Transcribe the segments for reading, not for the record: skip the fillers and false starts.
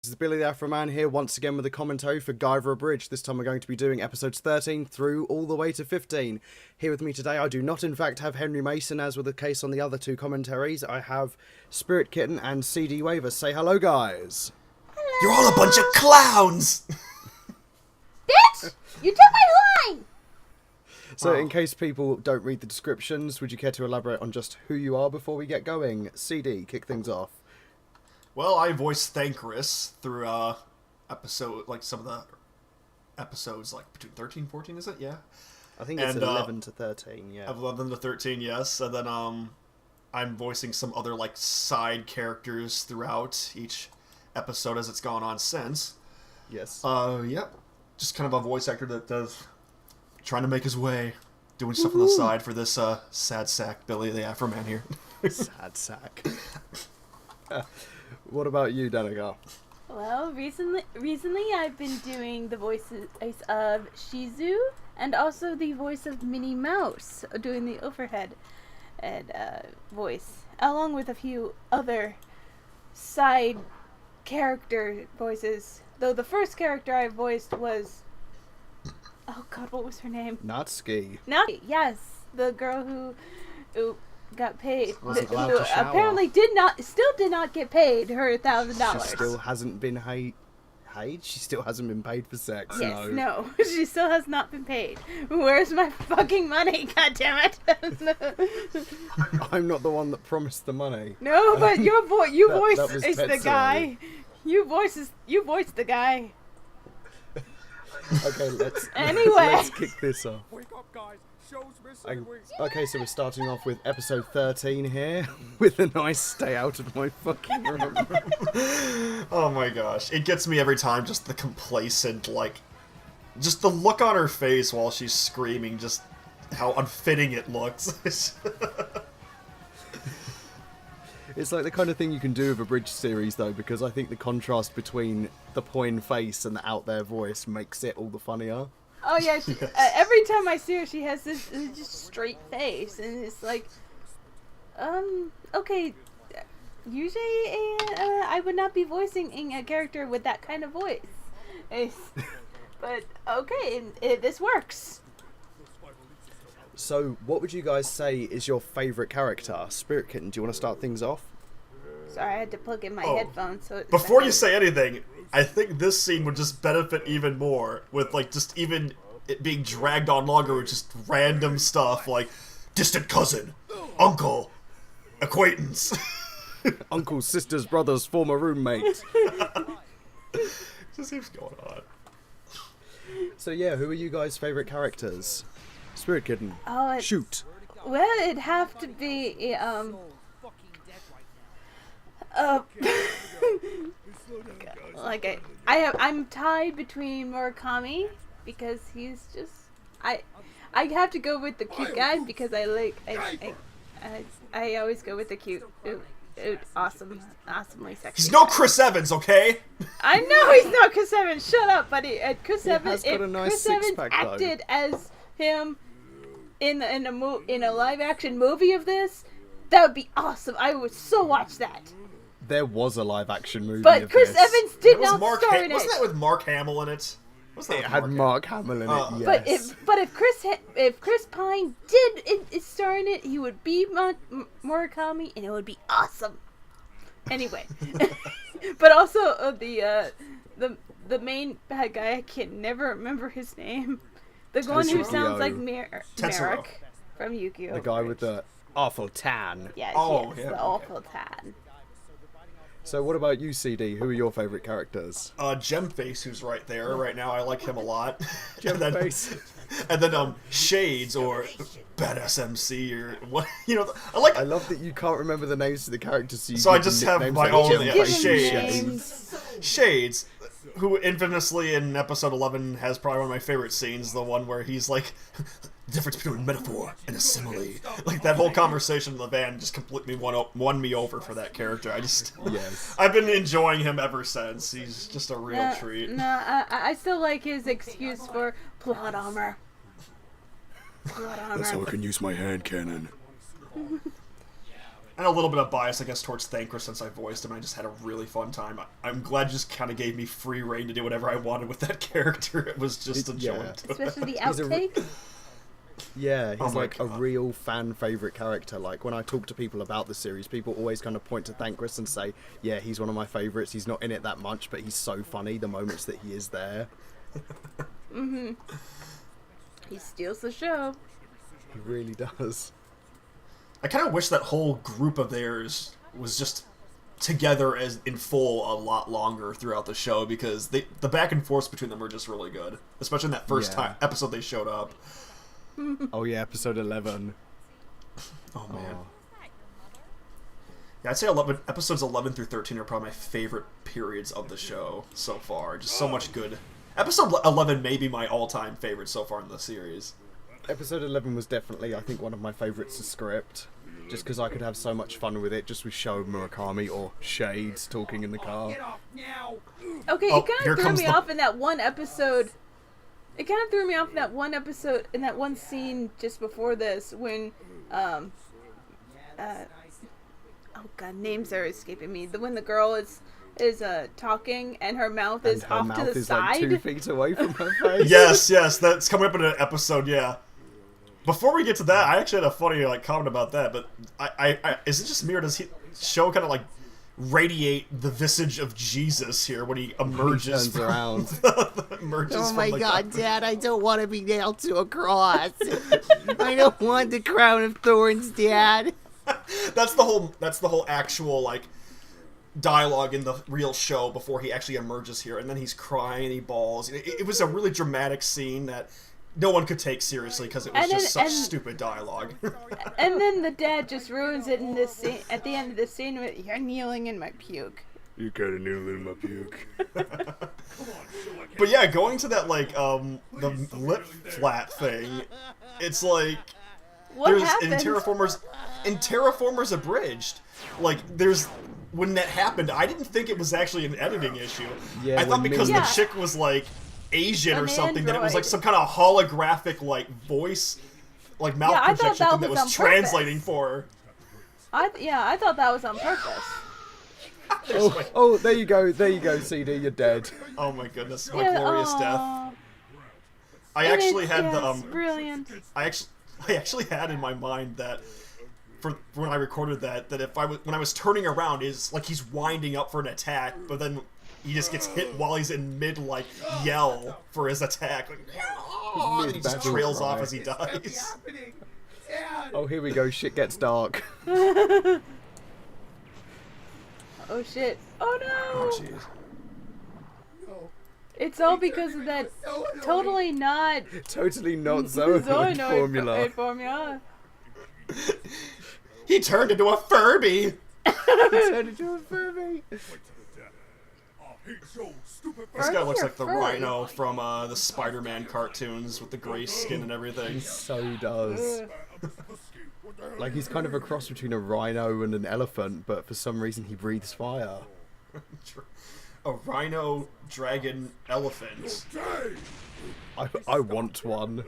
This is Billy the Afro Man here once again with a commentary for Guyver Abridged. This time we're going to be doing episodes 13 through all the way to 15. Here with me today I do not in fact have Henry Mason, as with the case on the other two commentaries. I have Spirit Kitten and CDWaver. Say hello, guys. Hello. You're all a bunch of clowns! Bitch! You took my line! So in case people don't read the descriptions, would you care to elaborate on just who you are before we get going? CD, kick things off. Well, I voiced Thankress through episode, like some of the episodes, like between 13 and 14, is it? Yeah. I think it's 11 to 13, yeah. 11 to 13, yes. And then I'm voicing some other like side characters throughout each episode as it's gone on since. Yes. Yep. Just kind of a voice actor that does trying to make his way, doing stuff on the side for this sad sack Billy the Afro Man here. Sad sack. What about you, Danica? Well, recently I've been doing the voices of Shizu and also the voice of Minnie Mouse, doing the overhead and voice, along with a few other side character voices. Though the first character I voiced was, oh god, what was her name? Natsuki. Natsuki, yes, the girl who got paid. Wasn't Who allowed to shower. apparently still did not get paid her $1,000. She still hasn't been paid? She still hasn't been paid for sex, Yes, no. no, she still has not been paid. Where's my fucking money? God damn it! I'm not the one that promised the money. No, but you That voice was is the Tetsuo. guy. You voice the guy. Okay, let's Anyway. let's kick this off. Wake up, guys. Show's missing. Okay, so we're starting off with episode 13 here, with a nice stay out of my fucking room. Oh my gosh. It gets me every time, just the complacent, like, just the look on her face while she's screaming, just how unfitting it looks. It's like the kind of thing you can do with a bridge series, though, because I think the contrast between the poin face and the out there voice makes it all the funnier. Oh yeah, every time I see her, she has this just straight face, and it's like, okay. Usually, I would not be voicing a character with that kind of voice, but okay, this works. So, what would you guys say is your favourite character? Spirit Kitten, do you want to start things off? Sorry, I had to plug in my Oh. headphones. So Before you say anything, I think this scene would just benefit even more with, like, just even it being dragged on longer with just random stuff like distant cousin, uncle, acquaintance. Uncles, sisters, brothers, former roommate. Just keeps going on. So yeah, who are you guys' favourite characters? Spirit Kitten, Oh, shoot. well, it'd have to be like I'm tied between Murakami because he's just I have to go with the cute guy because I always go with the cute, awesomely sexy. He's no guy. Chris Evans, okay? I know he's not Chris Evans. Shut up, buddy. Chris He Evans. has got a If nice Chris Evans six-pack, though. acted as him in a live action movie of this, that would be awesome. I would so watch that. There was a live action movie But of Chris this. Evans did Was not Mark star in it. Wasn't that with Mark Hamill in it? Wasn't It that had with Mark Hamill in it, yes. But if Chris Pine did star in it, he would be Murakami, and it would be awesome. Anyway, but also the main bad guy, I can never remember his name. The one who sounds like Tetsuro. Merrick from Yu-Gi-Oh! The guy with the awful tan. Yes, Oh, yes, yeah, the okay. awful tan. So what about you, CD? Who are your favourite characters? Gemface, who's right there right now. I like him a lot. Gemface. And then Shades or Badass MC or what, you know. I I love that you can't remember the names of the characters, So I give them just have nicknames my like own, Gemface. yeah, Give him Shades. names. Shades, who infamously in episode 11 has probably one of my favorite scenes, the one where he's like, the difference between a metaphor and a simile. Like, that whole conversation in the van just completely won me over for that character. Yes. I've been enjoying him ever since. He's just a real treat. No, I still like his excuse for plot armor. Plot armor. That's how I can use my hand cannon. And a little bit of bias, I guess, towards Thankress since I voiced him. I just had a really fun time. I'm glad you just kind of gave me free reign to do whatever I wanted with that character. It was just a joy. Especially the He's a outtake. Yeah, he's like a God. real fan favourite character. Like, when I talk to people about the series, people always kind of point to Thankress and say, yeah, he's one of my favourites. He's not in it that much, but he's so funny the moments that he is there. He steals the show. He really does. I kind of wish that whole group of theirs was just together as in full a lot longer throughout the show, because the back and forth between them were just really good, especially in that first Yeah. episode they showed up. Oh yeah, episode 11. Oh man. Oh. Yeah, I'd say episodes 11 through 13 are probably my favorite periods of the show so far. Just so much good. Episode 11 may be my all-time favorite so far in the series. Episode 11 was definitely, I think, one of my favourites to script. Just because I could have so much fun with it, just with Sho Murakami or Shades talking in the car. Okay, Oh, it kind here of threw comes me the- off in that one episode. It kind of threw me off in that one episode, in that one scene just before this, when, oh god, names are escaping me. When the girl is talking and her mouth is And her off mouth to the is side. like 2 feet away from her face. Yes, that's coming up in an episode, yeah. Before we get to that, I actually had a funny comment about that, but I is it just me or does Sho kind of like radiate the visage of Jesus here when he emerges turns around. emerges Oh from, my like, god, Dad, I don't want to be nailed to a cross. I don't want the crown of thorns, Dad. That's the whole actual like dialogue in the real show before he actually emerges here, and then he's crying and he bawls. It was a really dramatic scene that no one could take seriously because it was And just then- such and- stupid dialogue. And then the dad just ruins it in this scene, at the end of the scene with, "You're kneeling in my puke." You kind of knew in my puke. But yeah, going to that like the lip flat thing, it's like What there's happened? in Terraformers Abridged, like there's when that happened, I didn't think it was actually an editing issue. Yeah, I thought when because Ming- the Yeah. chick was like Asian or An something that it was like android. some kind of holographic like voice, like mouth Yeah, I thought projection that thing that was was on purpose. translating for her. I thought that was on purpose. Oh, there you go, CD, you're dead. Oh my goodness, my Yeah, glorious death. aw. I And actually it's- had yes, the brilliant. I actually had in my mind that for when I recorded that if when I was turning around is like he's winding up for an attack, but then he just gets hit while he's in mid like yell for his attack, like, and he just Mid-battle trails cry. off as he dies. Oh, here we go, shit gets dark. Oh shit. Oh no! Oh jeez. It's all because of that totally not Totally not Zoanoid formula. formula. He turned into a Furby. Turned into a Furby. This guy looks Furby or like the furry? Rhino from the Spider-Man cartoons with the gray skin and everything. He so does. Like, he's kind of a cross between a rhino and an elephant, but for some reason he breathes fire. A rhino, dragon, elephant. I want one.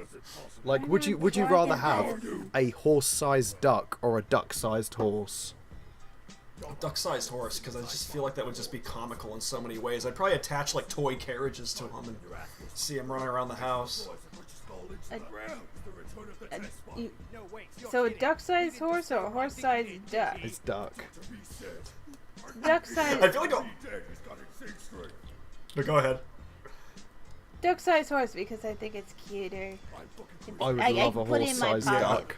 Like, would you rather have a horse-sized duck or a duck-sized horse? Duck-sized horse, because I just feel like that would just be comical in so many ways. I'd probably attach like toy carriages to him and see him running around the house. So a duck-sized horse or a horse-sized duck? It's duck. I Duck-sized feel like but go ahead. duck-sized horse because I think it's cuter. I would I love a put it in my horse-sized pocket. duck.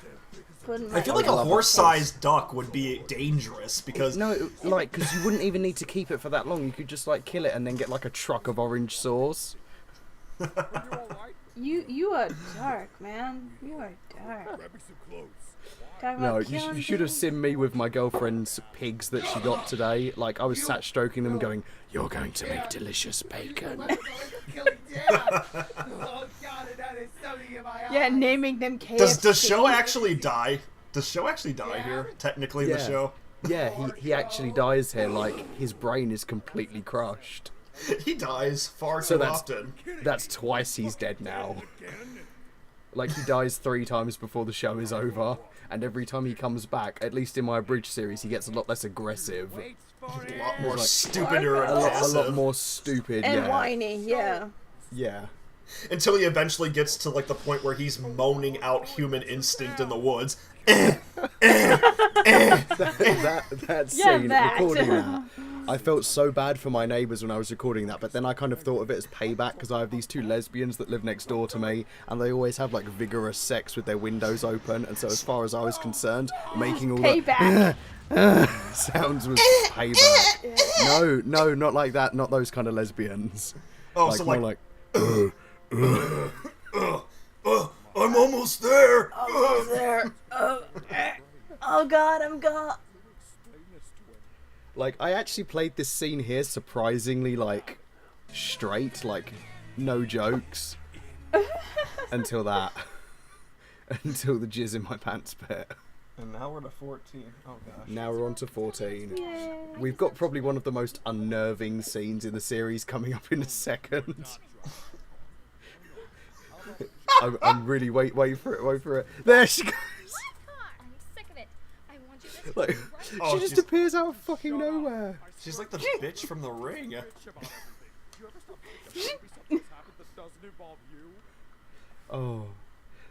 Put in I my- feel like would a love a horse-sized duck would be dangerous because No, like, because you wouldn't even need to keep it for that long. You could just, like, kill it and then get, like, a truck of orange sauce. You are dark, man. You are dark. Talking No, about you killing should have things. seen me with my girlfriend's pigs that she got today. Like, I was sat stroking them and going, "You're going to make delicious bacon." Yeah, naming them KFC. does Sho actually die? Does Sho actually die here? Technically, in the Yeah. show, Yeah, he actually dies here. Like, his brain is completely crushed. he dies far So too that's often. that's twice he's dead now. Like, he dies 3 times before the show is over, and every time he comes back, at least in my Abridged series, he gets a lot less aggressive. A lot more stupider and A passive. lot more stupid, And yeah. whiny, yeah. Yeah. Until he eventually gets to like the point where he's moaning out human instinct in the woods. That scene, that. recording that, I felt so bad for my neighbours when I was recording that, but then I kind of thought of it as payback because I have these 2 lesbians that live next door to me, and they always have like vigorous sex with their windows open, and so as far as I was concerned, making all Payback. the sounds was payback. No, not like that, not those kind of lesbians. Oh, Like, so more like, like, I'm almost there. Almost there. Oh god, I'm gone. like, I actually played this scene here surprisingly, like, straight, like, no jokes, until that. Until the jizz in my pants bit. And now we're to 14. Oh gosh. Now we're on to 14. Yay. We've got probably one of the most unnerving scenes in the series coming up in a second. I'm really wait for it. There she goes. I'm sick of it. I want you to Like, Oh, she just she's- appears out of fucking nowhere. She's like the bitch from The Ring. You ever stop thinking something's happened that doesn't involve you? Oh.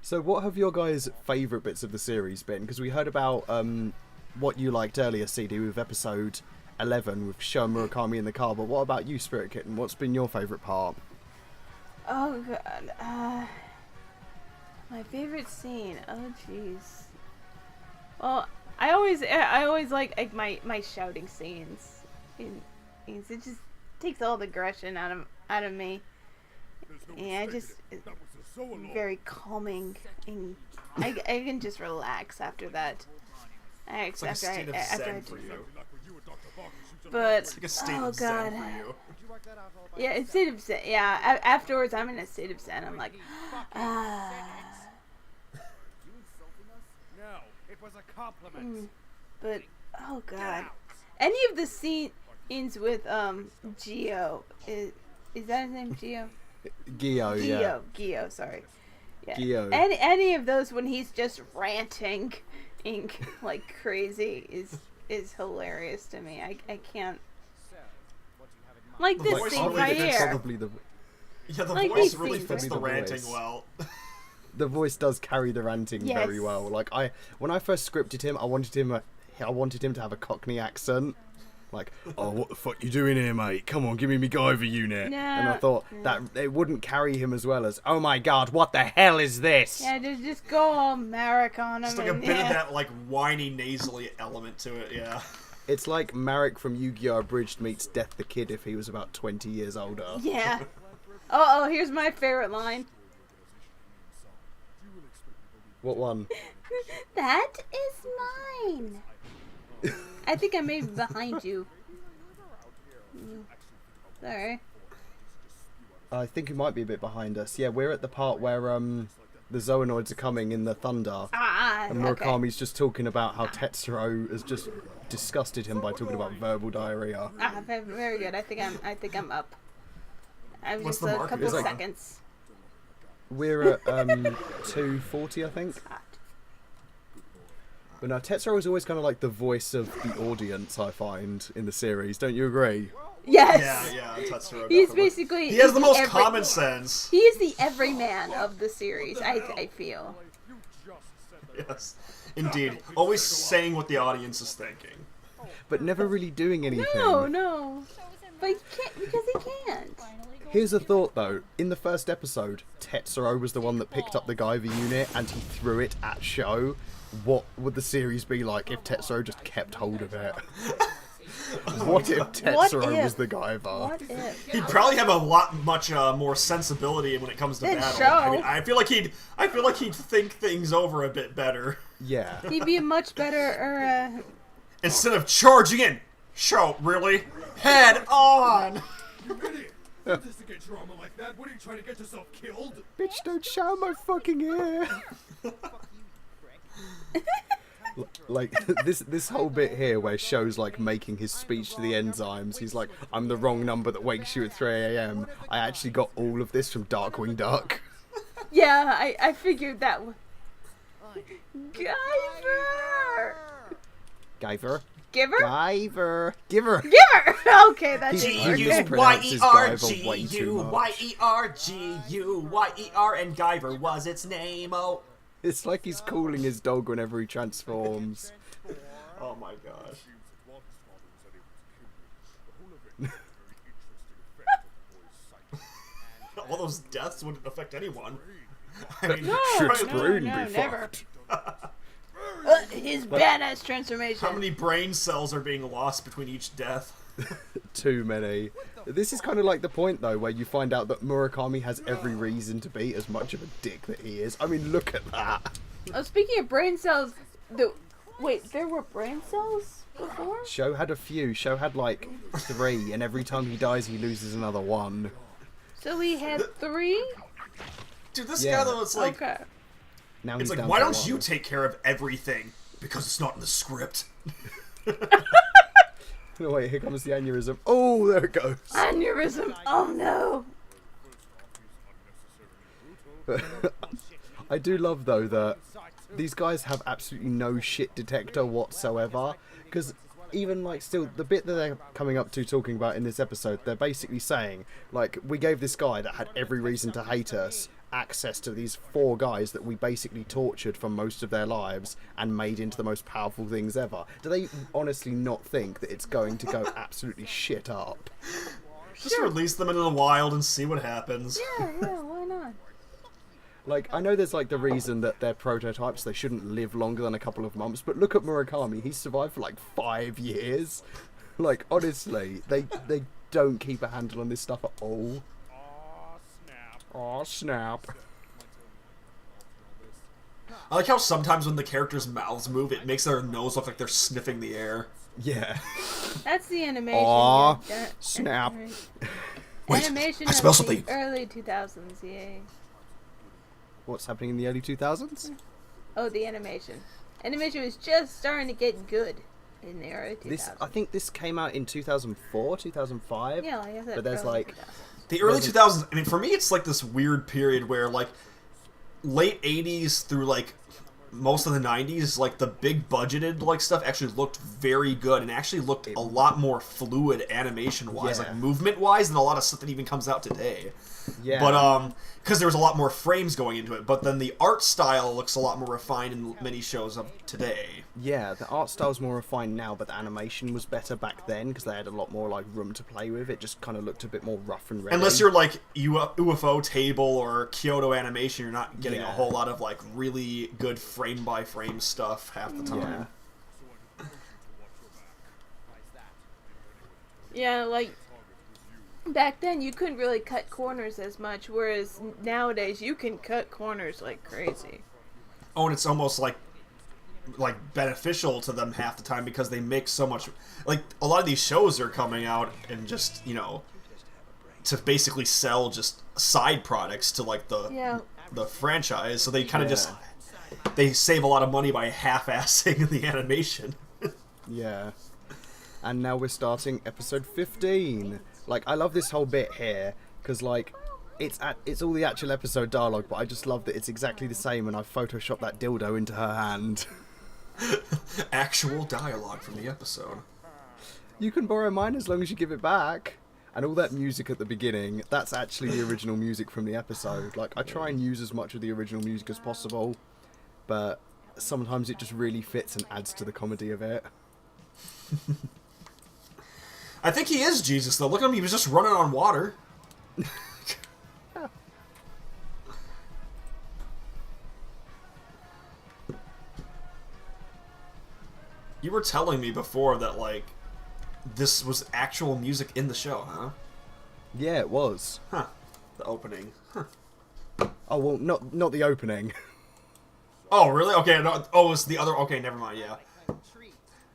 So what have your guys' favourite bits of the series been? Because we heard about what you liked earlier, CD, with episode 11 with Sho and Murakami in the car, but what about you, Spirit Kitten? What's been your favourite part? Oh god. My favorite scene. Oh jeez. Well, I always like my shouting scenes. It just takes all the aggression out of me. Yeah, I just very calming, and I can just relax after that. It's like a state of zen for you. But It's like a state oh of zen god, for you. yeah, it's state of zen. Yeah, afterwards I'm in a state of zen. I'm like, ah. No, it was a compliment. But oh god, any of the scenes with Geo is that his name? Geo. Gio, yeah. Geo, sorry. Yeah. Gio. Any of those when he's just ranting like crazy is hilarious to me. I can't. Like The this voice scene really right fits here. Probably the Yeah, the Like voice these really scenes fits are- the The ranting voice. well. the voice does carry the ranting Yes. very well. Like when I first scripted him, I wanted him to have a Cockney accent. Like, oh, what the fuck you doing here, mate? Come on, give me Guyver unit. No. And I thought that it wouldn't carry him as well as, oh my god, what the hell is this? Yeah, just go all Marek on him. Just like a and, bit of yeah. that like whiny nasally element to it, yeah. It's like Marek from Yu-Gi-Oh! Abridged meets Death the Kid if he was about 20 years older. Yeah. Oh, here's my favorite line. What one? That is mine. I think I may be behind you. Sorry. I think it might be a bit behind us. Yeah, we're at the part where the Zoanoids are coming in the thunder. And Okay. Murakami's just talking about how Tetsuro has just disgusted him by talking about verbal diarrhea. Very good. I think I'm up. I was What's just the a mark? couple It's like- seconds. We're at 240, I think. But now Tetsuro is always kind of like the voice of the audience, I find, in the series. Don't you agree? Yes. Yeah, Tetsuro. He's definitely. basically. He has the most every- common sense. He is the everyman of the series. I feel. Yes, indeed. Always saying what the audience is thinking. But never really doing anything. No. But he can't because he can't. Here's a thought, though. In the first episode, Tetsuro was the one that picked up the Guyver unit and he threw it at Sho. What would the series be like if Tetsuro just kept hold of it? What if Tetsuro if? was the Guyver? What if? He'd probably have a much more sensibility when it comes to Then battle. Sho. I mean, I feel like he'd think things over a bit better Yeah. He'd be a much better. instead of charging in. Sho, really? Head on. You idiot! This to get drama like that. What are you trying to get yourself killed? Bitch, don't shout my fucking ear. Like this whole bit here where Sho's like making his speech to the enzymes. He's like, I'm the wrong number that wakes you at 3 a.m. I actually got all of this from Darkwing Duck. Yeah, I figured that one. Guyver! Guyver? Giver? Guyver. Giver. Giver! Okay, that didn't work. mispronounces Guyver way too much. G-U-Y-E-R-G-U-Y-E-R, and Guyver was its name. Oh, It's like he's calling his dog whenever he transforms. Oh my gosh. All those deaths wouldn't affect anyone. I mean, Shit's no, brain no, be never. fucked. His badass transformation. how many brain cells are being lost between each death? Too many. This is kind of like the point, though, where you find out that Murakami has every reason to be as much of a dick that he is. I mean, look at that. Oh, speaking of brain cells, wait, there were brain cells before? Sho had a few. Sho had like 3, and every time he dies, he loses another 1. So we had 3? Dude, this Yeah. guy though, it's like, Okay. Now it's he's like, down why to don't 1. you take care of everything? Because it's not in the script. No, wait, here comes the aneurysm. Oh, there it goes. Aneurysm. Oh no. I do love, though, that these guys have absolutely no shit detector whatsoever. Because even, like, still, the bit that they're coming up to talking about in this episode, they're basically saying, like, we gave this guy that had every reason to hate us access to these 4 guys that we basically tortured for most of their lives and made into the most powerful things ever. Do they honestly not think that it's going to go absolutely shit up? Just release them into the wild and see what happens. Yeah, why not? Like, I know there's, like, the reason that they're prototypes, they shouldn't live longer than a couple of months, but look at Murakami, he's survived for, like, 5 years. Like, honestly, they don't keep a handle on this stuff at all. Aw, snap. I like how sometimes when the characters' mouths move, it makes their nose look like they're sniffing the air. Yeah. That's the animation. Aw, yeah. snap. Wait, Animation I smell of the something. early 2000s, yay. What's happening in the early 2000s? Oh, the animation. Animation was just starting to get good in the early 2000s. I think this came out in 2004, 2005. Yeah, like I said, But there's, early like... 2000s. The early There's a- 2000s, I mean, for me, it's like this weird period where, like, late 80s through, like, most of the 90s, like, the big budgeted, like, stuff actually looked very good and actually looked a lot more fluid animation-wise, Yeah. like, movement-wise than a lot of stuff that even comes out today. Yeah. But, because there was a lot more frames going into it, but then the art style looks a lot more refined in many shows of today. Yeah, the art style's more refined now, but the animation was better back then because they had a lot more like room to play with. It just kind of looked a bit more rough and ready. Unless you're like UFO Table or Kyoto Animation, you're not getting a Yeah. whole lot of like really good frame by frame stuff half the time. Yeah, like back then you couldn't really cut corners as much, whereas nowadays you can cut corners like crazy. Oh, and it's almost like beneficial to them half the time because they make so much. Like a lot of these shows are coming out and just to basically sell just side products to like the franchise, so they kind of just they save a lot of money by half-assing the animation. Yeah. And now we're starting episode 15. Like, I love this whole bit here, because, like, it's all the actual episode dialogue, but I just love that it's exactly the same, and I've photoshopped that dildo into her hand. Actual dialogue from the episode. You can borrow mine as long as you give it back. And all that music at the beginning, that's actually the original music from the episode. Like, I try and use as much of the original music as possible, but sometimes it just really fits and adds to the comedy of it. I think he is Jesus, though. Look at him, he was just running on water. You were telling me before that, like, this was actual music in the show, huh? Yeah, it was. Huh. The opening. Huh. Oh, well, not the opening. Oh, really? Okay, no, it's the other... Okay, never mind, yeah.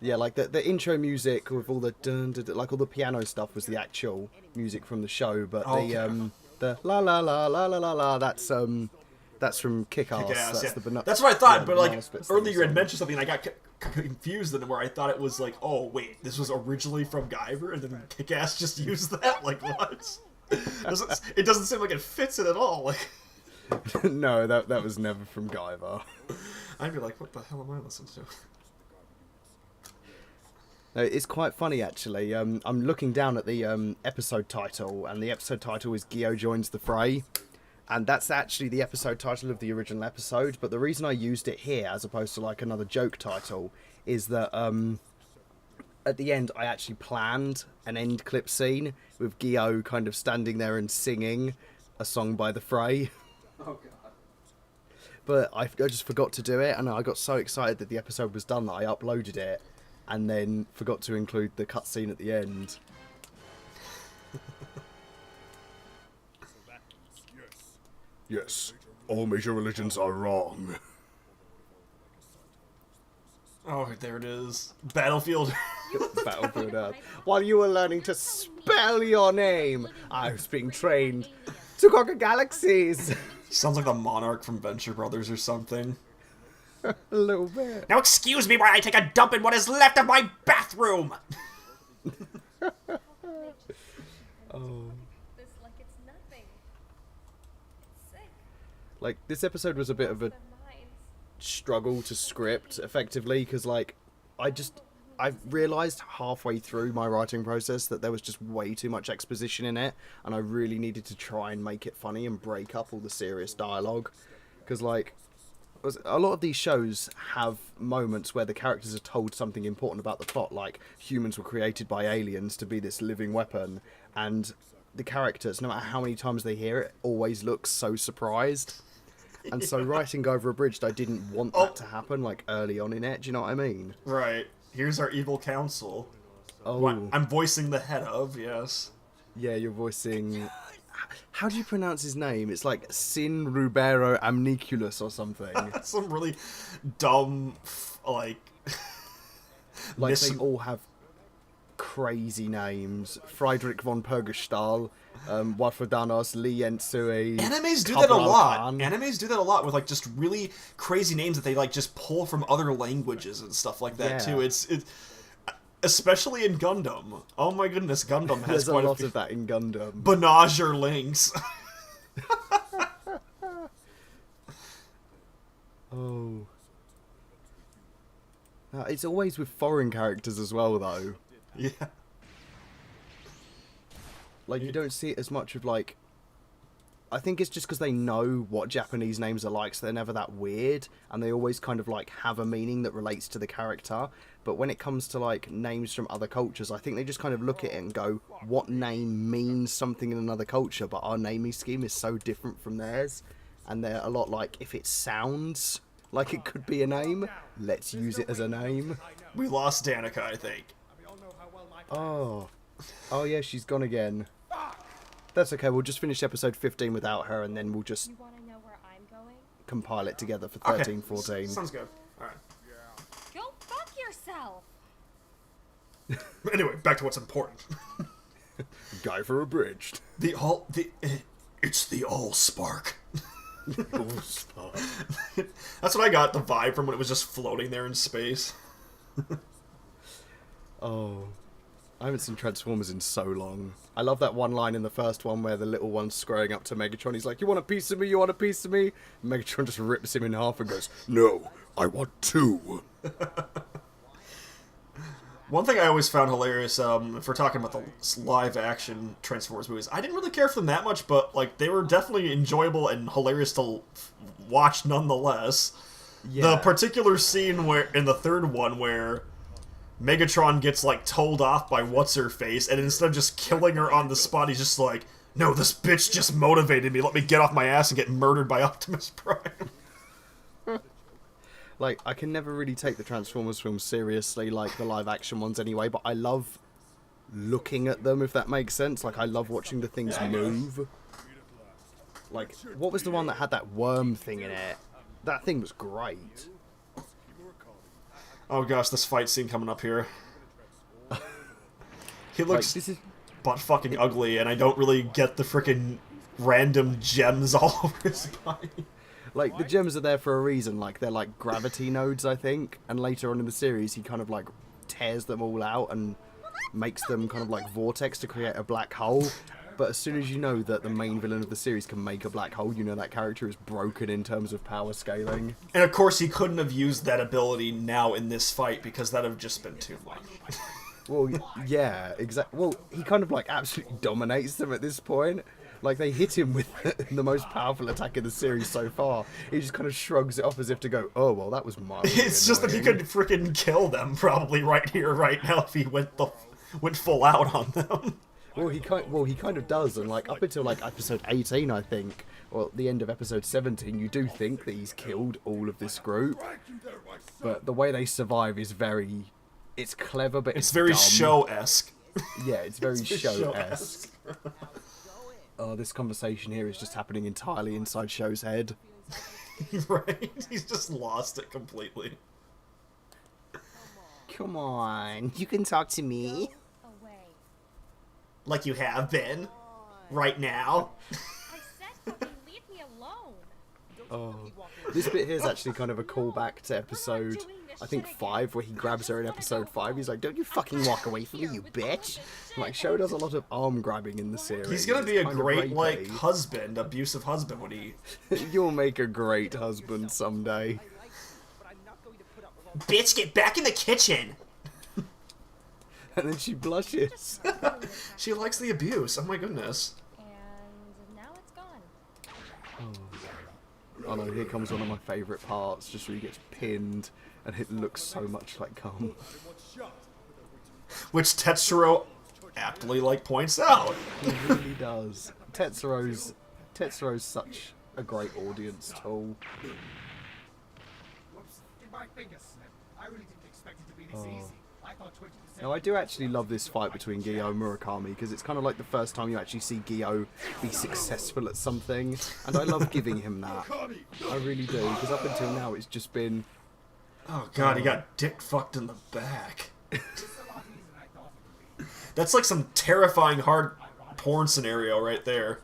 Yeah, like the intro music with all the dun, dun, dun, like all the piano stuff was the actual music from the show, but the la la la la la la la that's from Kick-Ass. Kick-Ass, That's yeah. the That's what I thought, yeah, but the like Bananas Bits earlier you had theme mentioned something and I got confused in where I thought it was like, oh wait, this was originally from Guyver and then Kick-Ass just used that? Like what? It doesn't seem like it fits it at all. Like No, that was never from Guyver. I'd be like, what the hell am I listening to? No, it's quite funny actually. I'm looking down at the episode title, and the episode title is Gio Joins the Fray, and that's actually the episode title of the original episode. But the reason I used it here as opposed to like another joke title is that at the end I actually planned an end clip scene with Gio kind of standing there and singing a song by the Fray. Oh god. But I just forgot to do it, and I got so excited that the episode was done that I uploaded it, and then forgot to include the cutscene at the end. Yes, all major religions are wrong. Oh, there it is. Battlefield. Battlefield Earth. While you were learning to spell your name, I was being trained to conquer galaxies. Sounds like the Monarch from Venture Brothers or something. A little bit. Now excuse me while I take a dump in what is left of my bathroom! Oh. This like it's nothing. It's sick. Like, this episode was a bit of a Their minds. struggle to script effectively, because like I realised halfway through my writing process that there was just way too much exposition in it, and I really needed to try and make it funny and break up all the serious dialogue, because like a lot of these shows have moments where the characters are told something important about the plot, like humans were created by aliens to be this living weapon, and the characters, no matter how many times they hear it, always look so surprised. And so writing Guyver Abridged, I didn't want that to happen like early on in it. Do you know what I mean? Right. Here's our evil council. Oh, What I'm voicing the head of, yes. yeah, you're voicing. How do you pronounce his name? It's like Sin Rubero Amniculus or something. Some really dumb, like... Like mis- they all have crazy names. Friedrich von Pergestal, Wafudanos, Lee Ensui. Animes do that a lot. Khan. Animes do that a lot with like just really crazy names that they like just pull from other languages and stuff like that Yeah. too. It's especially in Gundam. Oh my goodness, Gundam has There's a quite lot few of that in Gundam. Benager links. Oh. It's always with foreign characters as well, though. Yeah. Like, you don't see it as much of, like... I think it's just because they know what Japanese names are like, so they're never that weird, and they always kind of, like, have a meaning that relates to the character. But when it comes to, like, names from other cultures, I think they just kind of look at it and go, what name means something in another culture, but our naming scheme is so different from theirs. And they're a lot like, if it sounds like it could be a name, let's use it as a name. We lost Danica, I think. Oh. Oh, yeah, she's gone again. That's okay, we'll just finish episode 15 without her, and then we'll just You want to know where I'm going? compile it together for Okay. 13, 14. Sounds good. Alright. Go fuck yourself. Anyway, back to what's important. Guyver Abridged. It's the Allspark. Allspark. That's what I got the vibe from when it was just floating there in space. Oh. I haven't seen Transformers in so long. I love that one line in the first one where the little one's squaring up to Megatron. He's like, you want a piece of me? You want a piece of me? And Megatron just rips him in half and goes, no, I want two. One thing I always found hilarious, if we're talking about the live-action Transformers movies, I didn't really care for them that much, but like they were definitely enjoyable and hilarious to watch nonetheless. Yeah. The particular scene where in the third one where Megatron gets like told off by what's-her-face, and instead of just killing her on the spot, he's just like, no, this bitch just motivated me, let me get off my ass and get murdered by Optimus Prime. Like, I can never really take the Transformers films seriously, like the live-action ones anyway, but I love looking at them, if that makes sense. Like, I love watching the things move. Like, what was the one that had that worm thing in it? That thing was great. Oh gosh, this fight scene coming up here. He Like, looks this is... butt fucking ugly, and I don't really get the frickin' random gems all over his body. Like, the gems are there for a reason. Like, they're like gravity nodes, I think. And later on in the series, he kind of like tears them all out and makes them kind of like vortex to create a black hole. But as soon as you know that the main villain of the series can make a black hole, you know that character is broken in terms of power scaling. And of course, he couldn't have used that ability now in this fight because that would have just been too much. Well, yeah, exactly. Well, he kind of like absolutely dominates them at this point. Like, they hit him with the most powerful attack in the series so far. He just kind of shrugs it off as if to go, oh, well, that was mildly It's just that he annoying." could freaking kill them probably right here, right now, if he went full out on them. Well, he kind of does, and like up until like episode 18, I think, or the end of episode 17, you do think that he's killed all of this group. But the way they survive is it's clever, but It's very dumb. show-esque. Yeah, it's very show-esque. show-esque. Oh, this conversation here is just happening entirely inside Show's head. Right? He's just lost it completely. Come on, you can talk to me. Away. Like you have been. Right now. I said fucking leave me alone. Oh, this bit here is actually kind of a callback to episode, I think 5, where he grabs her in episode 5. He's like, "Don't you fucking walk away from me, you bitch!" Like, Show does a lot of arm grabbing in the series. He's gonna be a It's kind of great, like, rapey. husband, abusive husband when he... You'll make a great husband someday. Bitch, get back in the kitchen! And then she blushes. She likes the abuse, oh my goodness. And now it's gone. Oh no, here comes one of my favourite parts, just where he gets pinned, and it looks so much like cum. Which Tetsuro aptly, like, points out. He really does. Tetsuro's such a great audience tool. Now, I do actually love this fight between Gyo and Murakami, because it's kind of like the first time you actually see Gyo be successful at something, and I love giving him that. I really do, because up until now it's just been... Oh god, he got dick fucked in the back. That's like some terrifying hard porn scenario right there.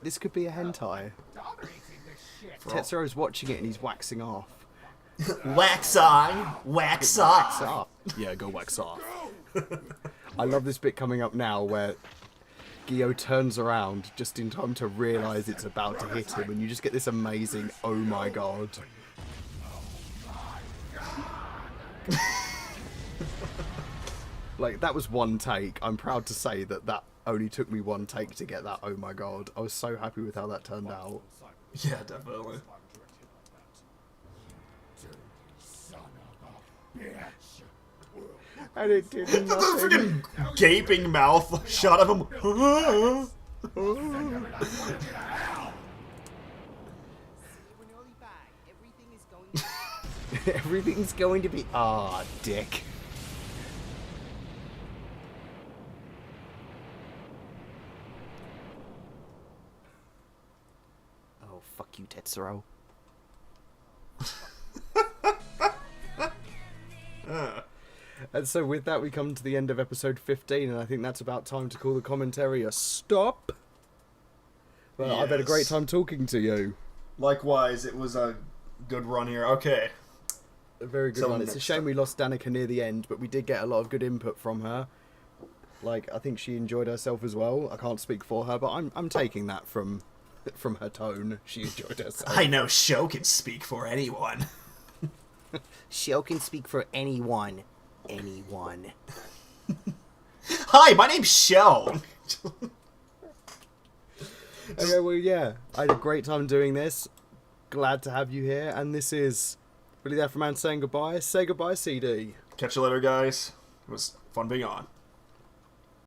This could be a hentai. Tetsuro's watching it and he's waxing off. Wax on, wax Wax off. off. Yeah, go wax off. I love this bit coming up now where Gyo turns around just in time to realise it's about to hit him, and you just get this amazing, oh my god. Like, that was one take. I'm proud to say that only took me one take to get that, oh my god. I was so happy with how that turned out. Yeah, definitely. And it did The nothing. freaking gaping mouth shot of him. Everything's going to be... Ah, dick. Oh, fuck you, Tetsuro. And so with that, we come to the end of episode 15, and I think that's about time to call the commentary a stop. Well, I've had a great Yes. time talking to you. Likewise, it was a good run here. Okay. A very good So one. It's a next shame up. we lost Danica near the end, but we did get a lot of good input from her. Like, I think she enjoyed herself as well. I can't speak for her, but I'm taking that from her tone. She enjoyed herself. I know Sho can speak for anyone. Show can speak for anyone. Anyone. Hi, my name's Sho. Okay, well, yeah. I had a great time doing this. Glad to have you here, and this is Really There for Man saying goodbye. Say goodbye, CD. Catch you later, guys. It was fun being on.